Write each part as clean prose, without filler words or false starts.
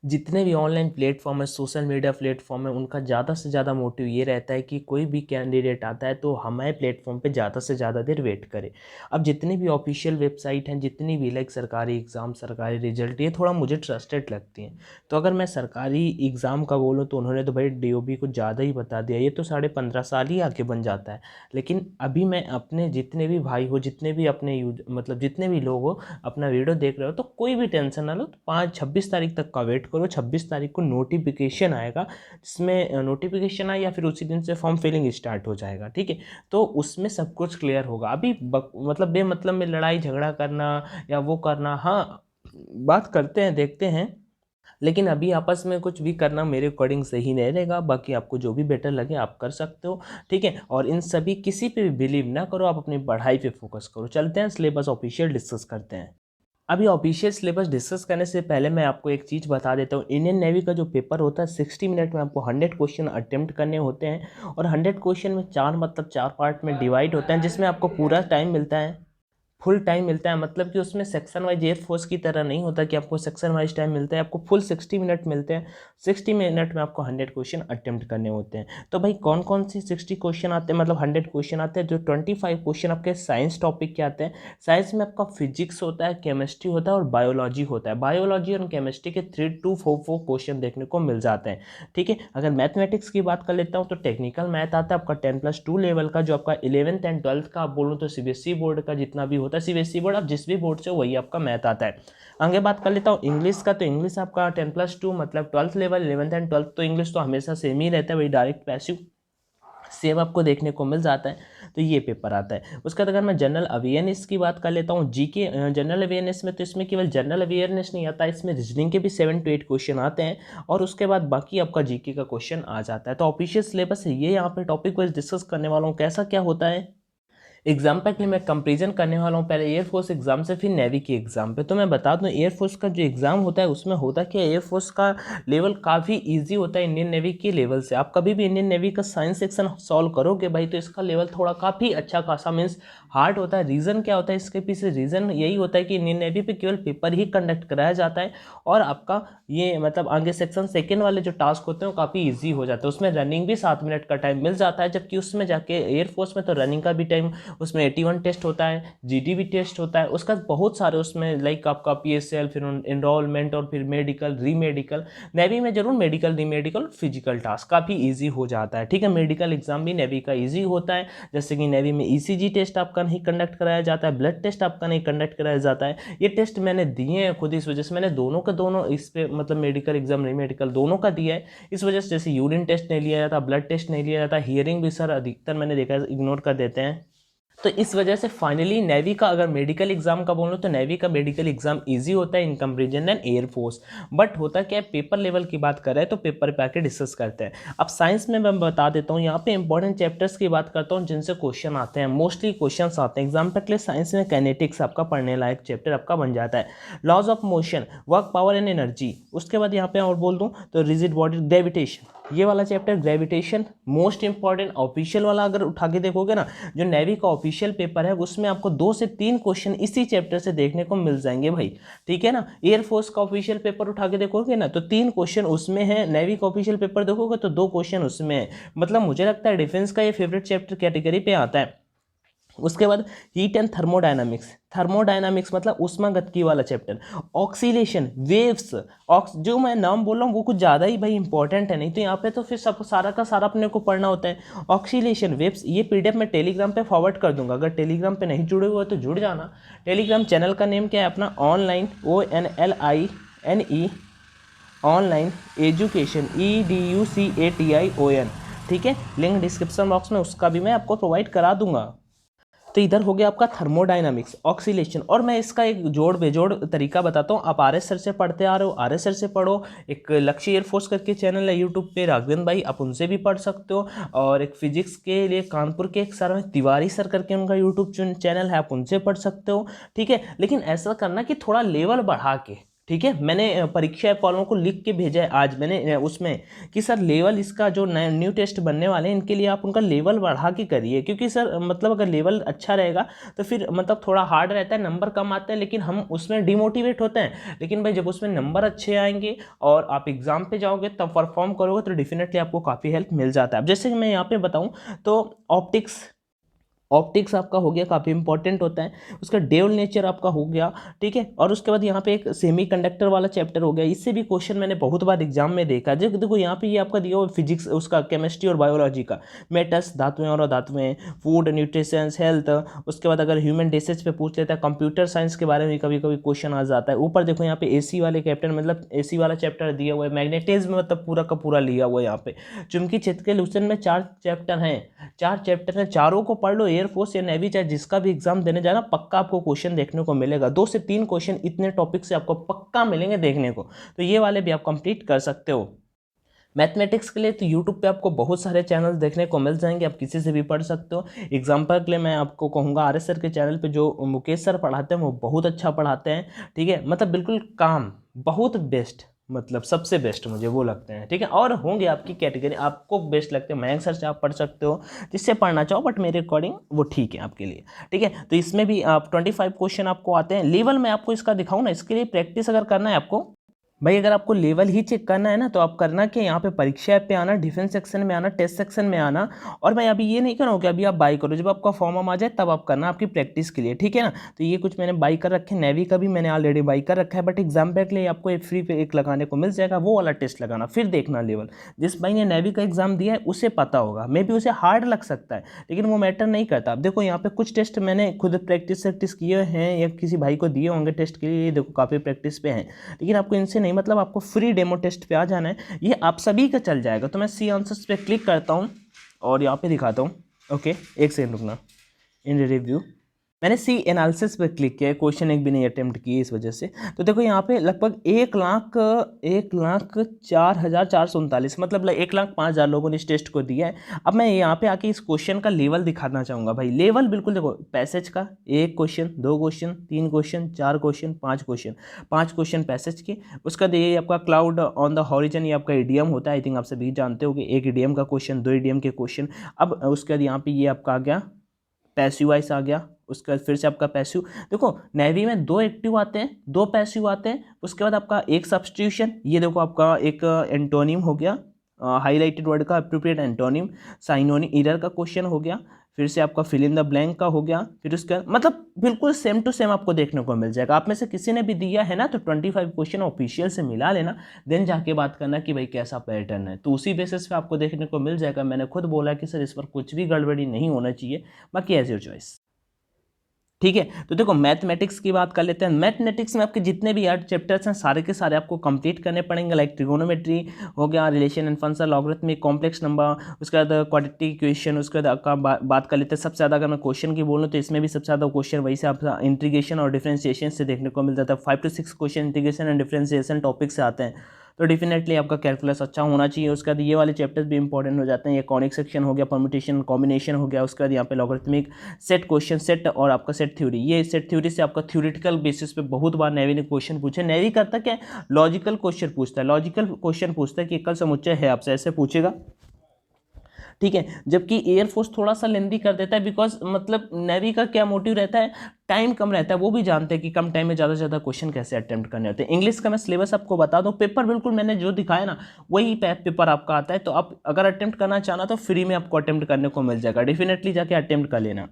जितने भी online platform है, सोशल मीडिया प्लेटफॉर्म है, उनका ज़्यादा से ज़्यादा मोटिव ये रहता है कि कोई भी कैंडिडेट आता है तो हमारे प्लेटफॉर्म पे ज़्यादा से ज़्यादा देर वेट करे। अब जितनी भी ऑफिशियल वेबसाइट हैं, जितनी भी लाइक सरकारी एग्ज़ाम, सरकारी रिजल्ट, ये थोड़ा मुझे ट्रस्टेड लगती हैं। तो अगर मैं सरकारी एग्ज़ाम का बोलूँ तो उन्होंने तो भाई डीओबी कुछ ज़्यादा ही बता दिया, ये तो 15.5 साल ही आके बन जाता है। लेकिन अभी मैं अपने जितने भी भाई हो, जितने भी अपने मतलब जितने भी लोग हो अपना वीडियो देख रहे हो, तो कोई भी टेंशन ना लो, तो 26 तारीख तक का वेट करो। 26 तारीख को नोटिफिकेशन आएगा, जिसमें नोटिफिकेशन आए या फिर उसी दिन से फॉर्म फिलिंग स्टार्ट हो जाएगा, ठीक है। तो उसमें सब कुछ क्लियर होगा। अभी मतलब बेमतलब में लड़ाई झगड़ा करना या वो करना, हाँ बात करते हैं, देखते हैं, लेकिन अभी आपस में कुछ भी करना मेरे अकॉर्डिंग सही नहीं रहेगा। बाकी आपको जो भी बेटर लगे आप कर सकते हो, ठीक है। और इन सभी किसी पे भी बिलीव ना करो, आप अपनी पढ़ाई पे फोकस करो। चलते हैं सिलेबस ऑफिशियल डिस्कस करते हैं। अभी ऑफिशियल सिलेबस डिस्कस करने से पहले मैं आपको एक चीज़ बता देता हूँ। इंडियन नेवी का जो पेपर होता है 60 मिनट में आपको 100 क्वेश्चन अटेम्प्ट करने होते हैं, और 100 क्वेश्चन में चार पार्ट में डिवाइड होता है, जिसमें आपको पूरा टाइम मिलता है, फुल टाइम मिलता है। मतलब कि उसमें सेक्शन वाइज एयरफोर्स की तरह नहीं होता कि आपको सेक्शन वाइज टाइम मिलता है, आपको फुल 60 मिनट मिलते हैं। 60 मिनट में आपको 100 क्वेश्चन अटेम्प्ट करने होते हैं। तो भाई कौन कौन सी 60 क्वेश्चन आते हैं, मतलब 100 क्वेश्चन आते हैं। जो 25 क्वेश्चन आपके साइंस टॉपिक के आते हैं। साइंस में आपका फिजिक्स होता है, केमिस्ट्री होता है और बायोलॉजी होता है। बायोलॉजी और केमिस्ट्री के 3 to 4 क्वेश्चन देखने को मिल जाते हैं, ठीक है। अगर मैथमेटिक्स की बात कर लेता हूँ तो टेक्निकल मैथ आता है आपका 10+2 लेवल का, जो आपका 11th एंड 12th का आप बोलूँ तो सीबीएसई बोर्ड का जितना भी होता है, सीबीएसई बोर्ड आप जिस भी बोर्ड से वही आपका मैथ आता है। आगे बात कर लेता हूँ इंग्लिश का, तो इंग्लिश आपका 10+2 मतलब 12th level, 11th and 12th, तो इंग्लिश तो हमेशा सेम ही रहता है, वही डायरेक्ट पैसिव सेम आपको देखने को मिल जाता है। तो ये पेपर आता है। उसके बाद अगर मैं जनरल अवेयरनेस की बात कर लेता हूँ, जीके जनरल अवेयरनेस में, तो इसमें केवल जनरल अवेयरनेस नहीं आता, इसमें रीजनिंग के भी 7 to 8 क्वेश्चन आते हैं, और उसके बाद बाकी आपका जीके का क्वेश्चन आ जाता है। तो ऑफिशियल सिलेबस है ये, यहाँ पे टॉपिक वाइज डिस्कस करने वाला हूँ कैसा क्या होता है। एग्जाम पे मैं कंपैरिजन करने वाला हूँ पहले एयरफोर्स एग्जाम से, फिर नेवी के एग्जाम पे। तो मैं बता दूँ एयरफोर्स का जो एग्ज़ाम होता है उसमें होता क्या है, एयरफोर्स का लेवल काफ़ी इजी होता है इंडियन नेवी के लेवल से। आप कभी भी इंडियन नेवी का साइंस सेक्शन सॉल्व करोगे भाई, तो इसका लेवल थोड़ा काफ़ी अच्छा खासा मीन्स हार्ड होता है। रीज़न क्या होता है इसके पीछे, रीज़न यही होता है कि इंडियन नेवी पे केवल पेपर ही कंडक्ट कराया जाता है, और आपका ये मतलब आगे सेक्शन सेकेंड वाले जो टास्क होते हैं वो काफ़ी ईजी हो जाता है। उसमें रनिंग भी 7 मिनट का टाइम मिल जाता है, जबकि उसमें जाके एयरफोर्स में तो रनिंग का भी टाइम, उसमें 81 टेस्ट होता है, जीडी भी टेस्ट होता है, उसका बहुत सारे उसमें लाइक आपका पीएसएल, फिर एनरोलमेंट, और फिर मेडिकल, री मेडिकल। नेवी में जरूर मेडिकल, री मेडिकल, फिजिकल टास्क काफ़ी ईजी हो जाता है, ठीक है। मेडिकल एग्जाम भी नेवी का ईजी होता है, जैसे कि नेवी में ईसीजी टेस्ट आपका नहीं कंडक्ट कराया जाता है, ब्लड टेस्ट आपका नहीं कंडक्ट कराया जाता है। ये टेस्ट मैंने दिए हैं खुद, इस वजह से मैंने दोनों के दोनों इस पे मतलब मेडिकल एग्जाम, री मेडिकल दोनों का दिया है। इस वजह से जैसे यूरिन टेस्ट नहीं लिया जाता, ब्लड टेस्ट नहीं लिया जाता, हियरिंग भी सर अधिकतर मैंने देखा है इग्नोर कर देते हैं। तो इस वजह से फाइनली नेवी का अगर मेडिकल एग्जाम का बोलूँ तो नेवी का मेडिकल एग्जाम इजी होता है in comparison than air force. But होता क्या है, पेपर लेवल की बात करें तो पेपर पे आके डिस्कस करते हैं। अब साइंस में मैं बता देता हूँ, यहाँ पे इंपॉर्टेंट चैप्टर्स की बात करता हूँ जिनसे क्वेश्चन आते हैं, मोस्टली क्वेश्चन आते हैं एग्जाम के लिए। साइंस में कैनेटिक्स आपका पढ़ने लायक चैप्टर आपका बन जाता है, laws of motion, work power and energy. उसके बाद यहाँ पे और बोल दूँ तो रिजिड बॉडी, ग्रेविटेशन, ये वाला chapter gravitation most important. Official वाला अगर उठा के देखोगे ना, जो नेवी का ऑफिशियल पेपर है उसमें आपको 2 से 3 क्वेश्चन इसी चैप्टर से देखने को मिल जाएंगे भाई, ठीक है ना। एयरफोर्स का ऑफिशियल पेपर उठा के देखोगे ना तो 3 क्वेश्चन उसमें है, नेवी का ऑफिशियल पेपर देखोगे तो 2 क्वेश्चन उसमें है। मतलब मुझे लगता है डिफेंस का ये फेवरेट चैप्टर कैटेगरी पे आता है। उसके बाद हीट एंड थर्मोडायनामिक्स, थर्मोडायनामिक्स मतलब ऊष्मागतिकी वाला चैप्टर। ऑक्सीलेशन, वेव्स, जो मैं नाम बोल रहा हूँ वो कुछ ज़्यादा ही भाई इंपॉर्टेंट है, नहीं तो यहाँ पे तो फिर सब सारा का सारा अपने को पढ़ना होता है। ऑक्सीलेशन, वेव्स, ये पीडीएफ मैं टेलीग्राम पे फॉरवर्ड कर दूंगा, अगर टेलीग्राम पे नहीं जुड़े हुए तो जुड़ जाना। टेलीग्राम चैनल का नेम क्या है अपना, online ONLINE online education EDUCATION, ठीक है। लिंक डिस्क्रिप्शन बॉक्स में उसका भी मैं आपको प्रोवाइड करा दूंगा। तो इधर हो गया आपका थर्मोडायनामिक्स, ऑक्सीलेशन, और मैं इसका एक जोड़ बेजोड़ तरीका बताता हूँ। आप RS सर से पढ़ते आ रहे हो, RS सर से पढ़ो। एक लक्ष्य एयरफोर्स करके चैनल है यूट्यूब पे, राघवेंद्र भाई, आप उनसे भी पढ़ सकते हो। और एक फिजिक्स के लिए कानपुर के एक सर हैं तिवारी सर करके, उनका यूट्यूब चैनल है, आप उनसे पढ़ सकते हो, ठीक है। लेकिन ऐसा करना कि थोड़ा लेवल बढ़ा के, ठीक है, मैंने परीक्षा ऐप वालों को लिख के भेजा है आज मैंने उसमें कि सर लेवल इसका जो न्यू टेस्ट बनने वाले हैं इनके लिए आप उनका लेवल बढ़ा के करिए, क्योंकि सर मतलब अगर लेवल अच्छा रहेगा तो फिर मतलब थोड़ा हार्ड रहता है, नंबर कम आते हैं, लेकिन हम उसमें डिमोटिवेट होते हैं। लेकिन भाई जब उसमें नंबर अच्छे आएंगे और आप एग्जाम पे जाओगे तब परफॉर्म करोगे तो डेफिनेटली आपको काफ़ी हेल्प मिल जाता है। अब जैसे कि मैं यहाँ पे बताऊँ तो ऑप्टिक्स आपका हो गया, काफ़ी इंपॉर्टेंट होता है, उसका ड्यूल नेचर आपका हो गया, ठीक है। और उसके बाद यहाँ पे एक सेमीकंडक्टर वाला चैप्टर हो गया, इससे भी क्वेश्चन मैंने बहुत बार एग्जाम में देखा। देखो यहाँ पे ये आपका दिया हुआ फिजिक्स, उसका केमिस्ट्री और बायोलॉजी का, मेटल्स धातुएं और अधातुएं, फूड न्यूट्रिशन हेल्थ, उसके बाद अगर ह्यूमन डिसीज पे पूछ लेता है, कंप्यूटर साइंस के बारे में कभी कभी क्वेश्चन आ जाता है। ऊपर देखो यहाँ पे एसी वाले कैप्टन मतलब एसी वाला चैप्टर दिया हुआ है, मैग्नेटिज्म मतलब पूरा का पूरा लिया हुआ है यहाँ पे। चुंबकीय क्षेत्र के लूसन में 4 चैप्टर हैं, चारों को पढ़ लो। एयरफोर्स या नेवी चाहे जिसका भी एग्जाम देने जाना पक्का आपको क्वेश्चन देखने को मिलेगा, 2 से 3 क्वेश्चन इतने टॉपिक से आपको पक्का मिलेंगे देखने को, तो ये वाले भी आप कंप्लीट कर सकते हो। मैथमेटिक्स के लिए तो यूट्यूब पे आपको बहुत सारे चैनल्स देखने को मिल जाएंगे, आप किसी से भी पढ़ सकते हो। एग्जाम्पल के लिए मैं आपको कहूँगा आर.एस. सर के चैनल पे जो मुकेश सर पढ़ाते हैं वो बहुत अच्छा पढ़ाते हैं, ठीक है, मतलब बिल्कुल काम, बहुत बेस्ट, मतलब सबसे बेस्ट मुझे वो लगते हैं, ठीक है। और होंगे आपकी कैटेगरी, आपको बेस्ट लगते हैं मयंक सर से आप पढ़ सकते हो, जिससे पढ़ना चाहो, बट मेरे अकॉर्डिंग वो ठीक है आपके लिए, ठीक है। तो इसमें भी आप 25 क्वेश्चन आपको आते हैं। लेवल में आपको इसका दिखाऊँ ना, इसके लिए प्रैक्टिस अगर करना है आपको, भाई अगर आपको लेवल ही चेक करना है ना तो आप करना कि यहाँ पे परीक्षा ऐप पे आना, डिफेंस सेक्शन में आना, टेस्ट सेक्शन में आना। और मैं अभी ये नहीं कर रहा हूँ कि अभी आप बाई करो, जब आपका फॉर्म आ जाए तब आप करना, आपकी प्रैक्टिस के लिए, ठीक है ना। तो ये कुछ मैंने बाई कर रखे, नेवी का भी मैंने ऑलरेडी बाई कर रखा है, बट एग्जाम पे के लिए आपको एक फ्री पे एक लगाने को मिल जाएगा, वो वाला टेस्ट लगाना, फिर देखना लेवल। जिस भाई ने नेवी का एग्जाम दिया है उसे पता होगा, मे भी उसे हार्ड लग सकता है, लेकिन वो मैटर नहीं करता। अब देखो यहाँ पे कुछ टेस्ट मैंने खुद प्रैक्टिस किए हैं या किसी भाई को दिए होंगे टेस्ट के लिए, देखो काफ़ी प्रैक्टिस पे हैं, लेकिन आपको इनसे नहीं मतलब, आपको फ्री डेमो टेस्ट पे आ जाना है, ये आप सभी का चल जाएगा। तो मैं सी आंसर्स पे क्लिक करता हूँ और यहाँ पे दिखाता हूँ, ओके एक सेकंड रुकना, इन रिव्यू मैंने सी एनालिसिस पर क्लिक किया, क्वेश्चन एक भी नहीं अटेम्प्ट किए इस वजह से। तो देखो यहाँ पे लगभग 1,04,439 मतलब 1,05,000 लोगों ने इस टेस्ट को दिया है। अब मैं यहाँ पे आके इस क्वेश्चन का लेवल दिखाना चाहूँगा भाई, लेवल बिल्कुल देखो, पैसेज का 1 question, 2 question, 3 question, 4 question, 5 question passage के। उसका ये आपका क्लाउड ऑन द हॉरिजन, ये आपका ईडीएम होता है, आई थिंक आप सभी जानते हो कि 1 ईडीएम का क्वेश्चन, 2 ईडीएम के क्वेश्चन। अब उसके बाद यहाँ पे ये आपका आ गया पैसिव वाइस आ गया, उसके बाद फिर से आपका पैसिव, देखो नेवी में 2 एक्टिव आते हैं, 2 पैसिव आते हैं, उसके बाद आपका एक सब्स्टिट्यूशन, ये देखो आपका एक एंटोनिम हो गया, हाईलाइटेड वर्ड का अप्रोप्रिएट एंटोनिम, साइनोनिम, एरर का क्वेश्चन हो गया, फिर से आपका फिल इन द ब्लैंक का हो गया, फिर उसका मतलब बिल्कुल सेम टू सेम आपको देखने को मिल जाएगा। आप में से किसी ने भी दिया है ना तो 25 क्वेश्चन ऑफिशियल से मिला लेना, देन जाके बात करना कि भाई कैसा पैटर्न है, तो उसी बेसिस पे आपको देखने को मिल जाएगा। मैंने खुद बोला कि सर इस पर कुछ भी गड़बड़ी नहीं होना चाहिए, बाकी एज योर चॉइस, ठीक है। तो देखो मैथमेटिक्स की बात कर लेते हैं। मैथमेटिक्स में आपके जितने भी 8 चैप्टर्स हैं सारे के सारे आपको कंप्लीट करने पड़ेंगे, लाइक ट्रिगोनोमेट्री हो गया, relation and function, logarithmic, complex number, उसके बाद क्वाड्रेटिक इक्वेशन, उसके बाद आपका बात कर लेते हैं। सबसे ज़्यादा अगर मैं क्वेश्चन की बोलूँ तो इसमें भी सबसे ज़्यादा क्वेश्चन वही से आपका इंटीग्रेशन और डिफरेंशिएशन से देखने को मिल जाता है। 5 से 6 question integration and differentiation topic से आते हैं, तो डेफिनेटली आपका कैलकुलस अच्छा होना चाहिए। उसके बाद ये वाले चैप्टर्स भी इंपॉर्टेंट हो जाते हैं, ये कॉनिक सेक्शन हो गया, परम्यूटेशन कॉम्बिनेशन हो गया, उसके बाद यहाँ पे लॉगरिथमिक, सेट क्वेश्चन, सेट और आपका सेट थ्योरी। ये सेट थ्योरी से आपका थ्योरेटिकल बेसिस पे बहुत बार नेवी ने क्वेश्चन पूछे। नेवी करता क्या है, लॉजिकल क्वेश्चन पूछता है, लॉजिकल क्वेश्चन पूछता है कि एकल समुच्चय है, आपसे ऐसे पूछेगा, ठीक है। जबकि एयरफोर्स थोड़ा सा लेंदी कर देता है, बिकॉज मतलब नेवी का क्या मोटिव रहता है, टाइम कम रहता है, वो भी जानते हैं कि कम टाइम में ज़्यादा से ज़्यादा क्वेश्चन कैसे अटेम्प्ट करने होते हैं। इंग्लिश का मैं सिलेबस आपको बता दूं, पेपर बिल्कुल मैंने जो दिखाया ना वही पेपर आपका आता है, तो आप अगर अटेम्प्ट करना चाहना तो फ्री में आपको अटेम्प्ट करने को मिल जाएगा, डेफिनेटली जाके अटेम्प्ट कर लेना,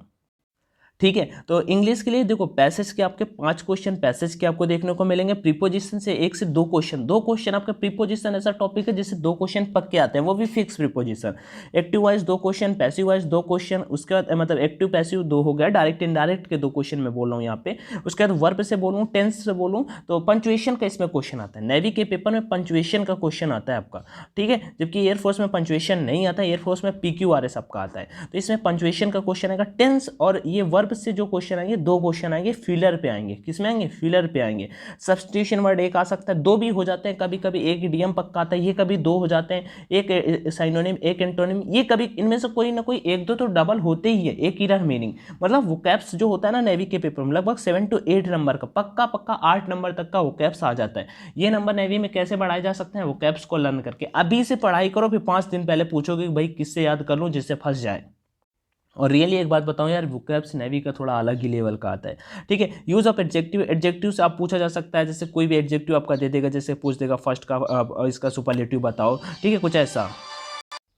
ठीक है। तो इंग्लिश के लिए देखो पैसेज के आपके 5 क्वेश्चन पैसेज के आपको देखने को मिलेंगे, प्रीपोजिशन से 1 से 2 क्वेश्चन, 2 क्वेश्चन आपका प्रीपोजिशन ऐसा टॉपिक है जिससे 2 क्वेश्चन पक्के आते हैं, वो भी fix preposition. Active voice 2 question, passive wise 2 question, उसके बाद मतलब एक्टिव पैसिव 2 हो गया, डायरेक्ट इनडायरेक्ट के 2 क्वेश्चन मैं बोल रहा हूँ यहाँ पे। उसके बाद वर्ब से बोलूँ, टेंस से बोलूँ, तो पंचुएशन का इसमें क्वेश्चन आता है, नेवी के पेपर में पंचुएशन का क्वेश्चन आता है आपका, ठीक है। जबकि एयरफोर्स में पंचुएशन नहीं आता, एयरफोर्स में PQRS आपका आता है, तो इसमें पंचुएशन का क्वेश्चन आएगा। टेंस और ये वर्ब वर्ब से जो क्वेश्चन आएंगे 2 क्वेश्चन आएंगे फिलर पे आएंगे। किस में आएंगे? फिलर पे आएंगे। सब्स्टिट्यूशन वर्ड एक आ सकता है, 2 भी हो जाते हैं कभी कभी, एक इडियम पक्का आता है, ये कभी 2 हो जाते हैं, एक साइनोनिम एक एंटोनिम, ये कभी इनमें से कोई ना कोई 1-2 तो डबल होते ही है, एक इरर मीनिंग। मतलब वोकैब्स जो होता है ना नेवी के पेपर में लगभग 7 to 8 नंबर का, पक्का 8 नंबर तक का वोकैब्स आ जाता है। ये नंबर नेवी में कैसे बढ़ाए जा सकते हैं? वोकैब्स को लर्न करके। अभी से पढ़ाई करो, फिर 5 दिन पहले पूछोगे कि भाई किससे याद कर लूं जिससे फंस जाए। और रियली एक बात बताऊं यार, वोकैब्स नेवी का थोड़ा अलग ही लेवल का आता है। ठीक है, यूज ऑफ एडजेक्टिव, एडजेक्टिव से आप पूछा जा सकता है, जैसे कोई भी एडजेक्टिव आपका दे देगा, जैसे पूछ देगा फर्स्ट का इसका सुपरलेटिव बताओ, ठीक है, कुछ ऐसा,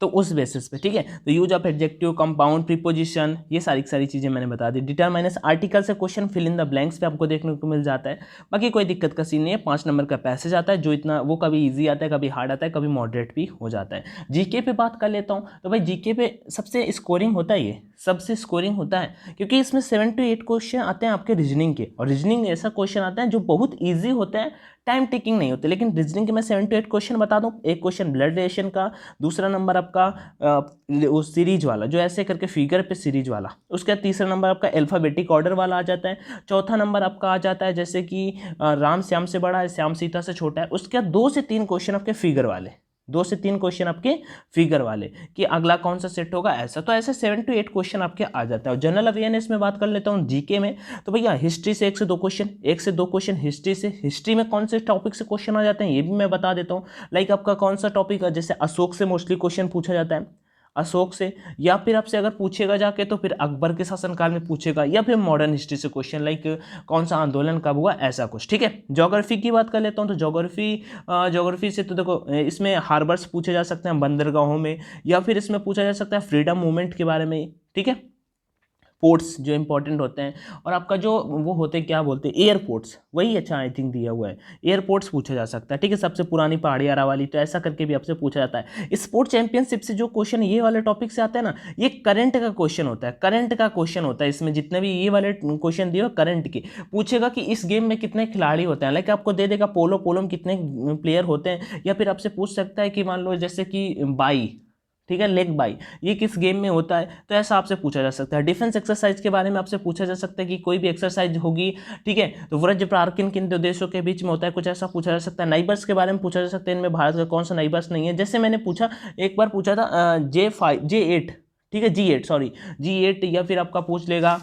तो उस बेसिस पे। ठीक है, तो use of adjective, compound, preposition, ये सारी चीजें मैंने बता दी। डिटरमाइनस आर्टिकल से question fill in the blanks पे आपको देखने को मिल जाता है। बाकी कोई दिक्कत का सीन नहीं है। 5 नंबर का पैसेज आता है, जो इतना वो कभी इजी आता है, कभी हार्ड आता है, कभी मॉडरेट भी हो जाता है। जीके पे बात कर लेता हूँ, तो भाई जीके पे सबसे स्कोरिंग होता है, ये सबसे स्कोरिंग होता है, क्योंकि इसमें 7 to 8 क्वेश्चन आते हैं आपके रीजनिंग के, और रीजनिंग ऐसा क्वेश्चन आता है जो बहुत ईजी होता है, टाइम टेकिंग नहीं होते। लेकिन रीजनिंग के मैं 7 to 8 क्वेश्चन बता दूं। एक क्वेश्चन ब्लड रिलेशन का, दूसरा नंबर आपका वो सीरीज वाला, जो ऐसे करके फिगर पे सीरीज वाला, उसका तीसरा नंबर आपका अल्फाबेटिक ऑर्डर वाला आ जाता है, चौथा नंबर आपका आ जाता है जैसे कि राम श्याम से बड़ा है, श्याम सीता से छोटा है, उसके 2 से 3 क्वेश्चन आपके फिगर वाले, 2 से 3 क्वेश्चन आपके फिगर वाले कि अगला कौन सा सेट होगा, ऐसा। तो ऐसे 7 to 8 क्वेश्चन आपके आ जाता है। और जनरल अवेयरनेस में बात कर लेता हूँ जीके में, तो भैया हिस्ट्री से 1 से 2 क्वेश्चन, 1 से 2 क्वेश्चन हिस्ट्री से। हिस्ट्री में कौन से टॉपिक से क्वेश्चन आ जाते हैं ये भी मैं बता देता हूँ। लाइक आपका कौन सा टॉपिक है, जैसे अशोक से मोस्टली क्वेश्चन पूछा जाता है, अशोक से, या फिर आपसे अगर पूछेगा जाके तो फिर अकबर के शासनकाल में पूछेगा, या फिर मॉडर्न हिस्ट्री से क्वेश्चन, लाइक कौन सा आंदोलन कब हुआ, ऐसा कुछ। ठीक है, ज्योग्राफी की बात कर लेता हूँ, तो ज्योग्राफी से तो देखो इसमें हार्बर्स पूछे जा सकते हैं बंदरगाहों में, या फिर इसमें पूछा जा सकता है फ्रीडम मूवमेंट के बारे में। ठीक है, पोर्ट्स जो इंपॉर्टेंट होते हैं, और आपका जो वो होते हैं क्या बोलते हैं, एयरपोर्ट्स, वही अच्छा आई थिंक दिया हुआ है, एयरपोर्ट्स पूछा जा सकता है। ठीक है, सबसे पुरानी पहाड़ी वाली, तो ऐसा करके भी आपसे पूछा जाता है। स्पोर्ट्स चैंपियनशिप से जो क्वेश्चन ये वाले टॉपिक से आते हैं ना, ये करंट का क्वेश्चन होता है, करंट का क्वेश्चन होता है। इसमें जितने भी ये वाले क्वेश्चन दिए करंट के, पूछेगा कि इस गेम में कितने खिलाड़ी होते हैं, लाइक आपको दे देगा पोलो में कितने प्लेयर होते हैं, या फिर आपसे पूछ सकता है कि मान लो जैसे कि बाई, ठीक है, लेग बाई, ये किस गेम में होता है, तो ऐसा आपसे पूछा जा सकता है। डिफेंस एक्सरसाइज के बारे में आपसे पूछा जा सकता है कि कोई भी एक्सरसाइज होगी, ठीक है, तो वज्र प्रहार किन किन देशों के बीच में होता है, कुछ ऐसा पूछा जा सकता है। नाइबर्स के बारे में पूछा जा सकता है, इनमें भारत का कौन सा नाइबर्स नहीं है। जैसे मैंने पूछा, एक बार पूछा था J8, ठीक है, G8, या फिर आपका पूछ लेगा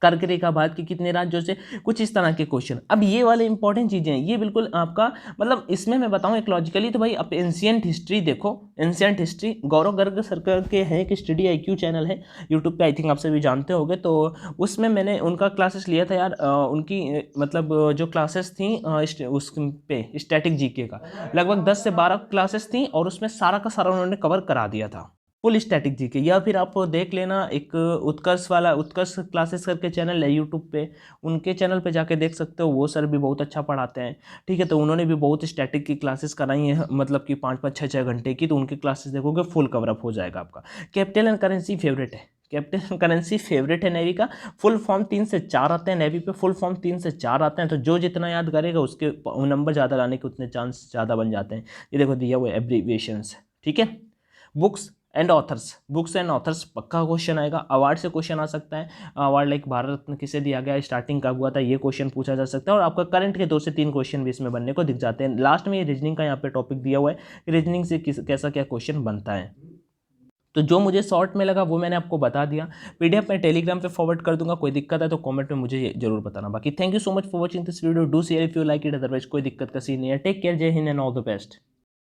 कर्क रेखा भारत के कितने राज्यों से, कुछ इस तरह के क्वेश्चन। अब ये वाले इंपॉर्टेंट चीजें हैं, ये बिल्कुल आपका मतलब इसमें मैं बताऊं एक लॉजिकली, तो भाई आप एंशिएंट हिस्ट्री देखो, एंशिएंट हिस्ट्री गौरव गर्ग सरकार के हैं, एक स्टडी IQ चैनल है यूट्यूब पे, आई थिंक आप सभी जानते होंगे। तो उसमें मैंने उनका क्लासेस लिया था यार, उनकी मतलब जो क्लासेस थी उस पे स्टैटिक जीके का लगभग 10 से 12 क्लासेस थी, और उसमें सारा का सारा उन्होंने कवर करा दिया था, फुल स्टैटिक जीके। या फिर आप देख लेना, एक उत्कर्ष क्लासेस करके चैनल है यूट्यूब पे, उनके चैनल पे जाके देख सकते हो, वो सर भी बहुत अच्छा पढ़ाते हैं। ठीक है, तो उन्होंने भी बहुत स्टैटिक की क्लासेस कराई हैं, मतलब कि 5-5, 6-6 घंटे की, तो उनकी क्लासेस देखोगे फुल कवरअप हो जाएगा आपका। कैपिटल एंड करेंसी फेवरेट है, कैपिटल करेंसी फेवरेट है नेवी का। फुल फॉर्म 3 से 4 आते हैं नेवी पे, फुल फॉर्म 3 से 4 आते हैं, तो जो जितना याद करेगा उसके नंबर ज़्यादा लाने के उतने चांस ज़्यादा बन जाते हैं। ये देखो दिया हुआ एब्रीविएशंस। ठीक है, बुक्स एंड ऑथर्स पक्का क्वेश्चन आएगा। अवार्ड से क्वेश्चन आ सकता है, अवार्ड लाइक भारत रत्न किसे दिया गया, स्टार्टिंग कब हुआ था, ये क्वेश्चन पूछा जा सकता है। और आपका करंट के 2 से 3 क्वेश्चन भी इसमें बनने को दिख जाते हैं। लास्ट में ये रीजनिंग का यहाँ पे टॉपिक दिया हुआ है, रीजनिंग से कैसा क्या क्वेश्चन बनता है। तो जो मुझे शॉर्ट में लगा वो मैंने आपको बता दिया। PDF मैं टेलीग्राम पे फॉरवर्ड कर दूंगा, कोई दिक्कत है तो कमेंट में मुझे जरूर बताना। बाकी thank you so much for watching this video, do share if you like it, otherwise कोई दिक्कत का सीन नहीं है। टेक केयर, जय Hind and all the best.